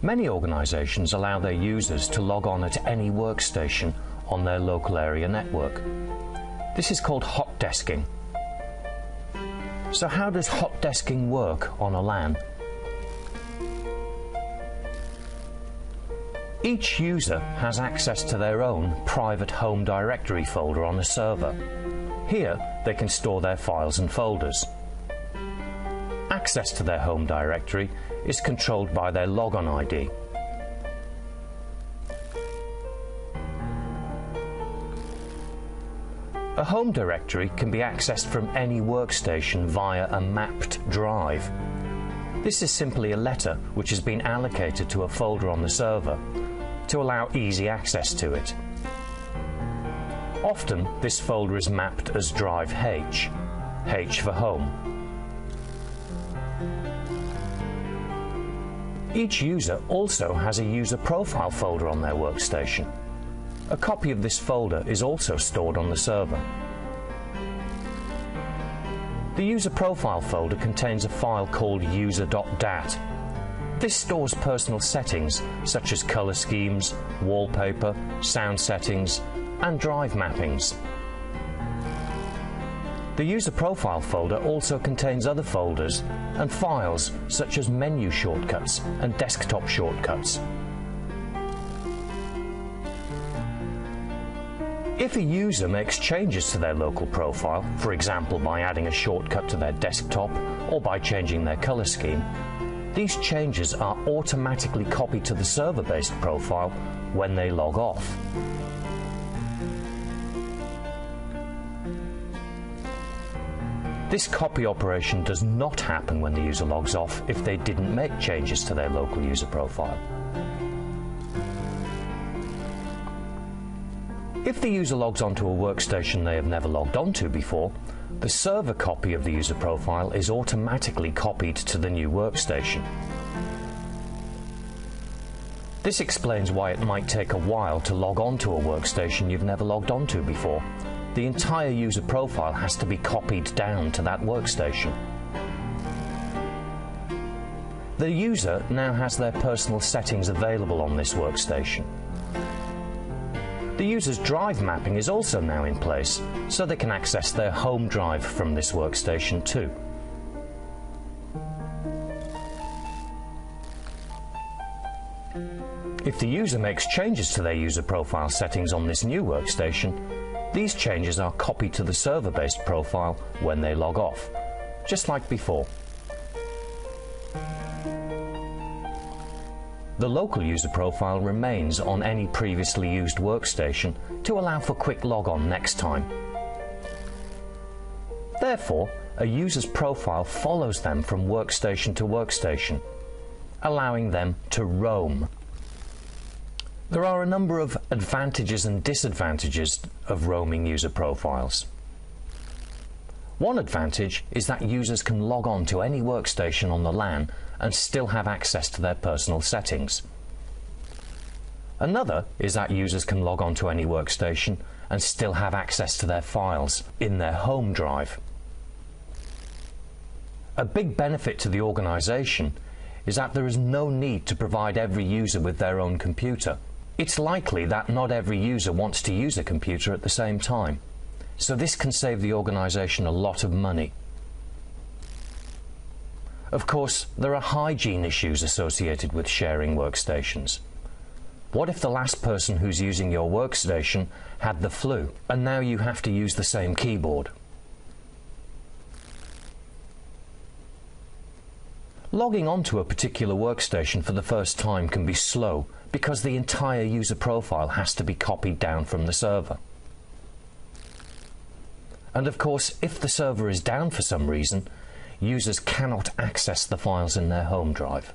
Many organizations allow their users to log on at any workstation on their local area network. This is called hot desking. So how does hot desking work on a LAN? Each user has access to their own private home directory folder on a server. Here they can store their files and folders. Access to their home directory is controlled by their logon ID. A home directory can be accessed from any workstation via a mapped drive. This is simply a letter which has been allocated to a folder on the server to allow easy access to it. Often this folder is mapped as drive H, H for home. Each user also has a user profile folder on their workstation. A copy of this folder is also stored on the server. The user profile folder contains a file called user.dat. This stores personal settings such as color schemes, wallpaper, sound settings, and drive mappings. The user profile folder also contains other folders and files such as menu shortcuts and desktop shortcuts. If a user makes changes to their local profile, for example by adding a shortcut to their desktop or by changing their color scheme, these changes are automatically copied to the server-based profile when they log off. This copy operation does not happen when the user logs off if they didn't make changes to their local user profile. If the user logs onto a workstation they have never logged onto before, the server copy of the user profile is automatically copied to the new workstation. This explains why it might take a while to log onto a workstation you've never logged onto before. The entire user profile has to be copied down to that workstation. The user now has their personal settings available on this workstation. The user's drive mapping is also now in place, so they can access their home drive from this workstation too. If the user makes changes to their user profile settings on this new workstation, these changes are copied to the server-based profile when they log off, just like before. The local user profile remains on any previously used workstation to allow for quick logon next time. Therefore, a user's profile follows them from workstation to workstation, allowing them to roam. There are a number of advantages and disadvantages of roaming user profiles. One advantage is that users can log on to any workstation on the LAN and still have access to their personal settings. Another is that users can log on to any workstation and still have access to their files in their home drive. A big benefit to the organization is that there is no need to provide every user with their own computer. It's likely that not every user wants to use a computer at the same time, so this can save the organization a lot of money. Of course, there are hygiene issues associated with sharing workstations. What if the last person who's using your workstation had the flu, and now you have to use the same keyboard? Logging onto a particular workstation for the first time can be slow because the entire user profile has to be copied down from the server. And of course, if the server is down for some reason, users cannot access the files in their home drive.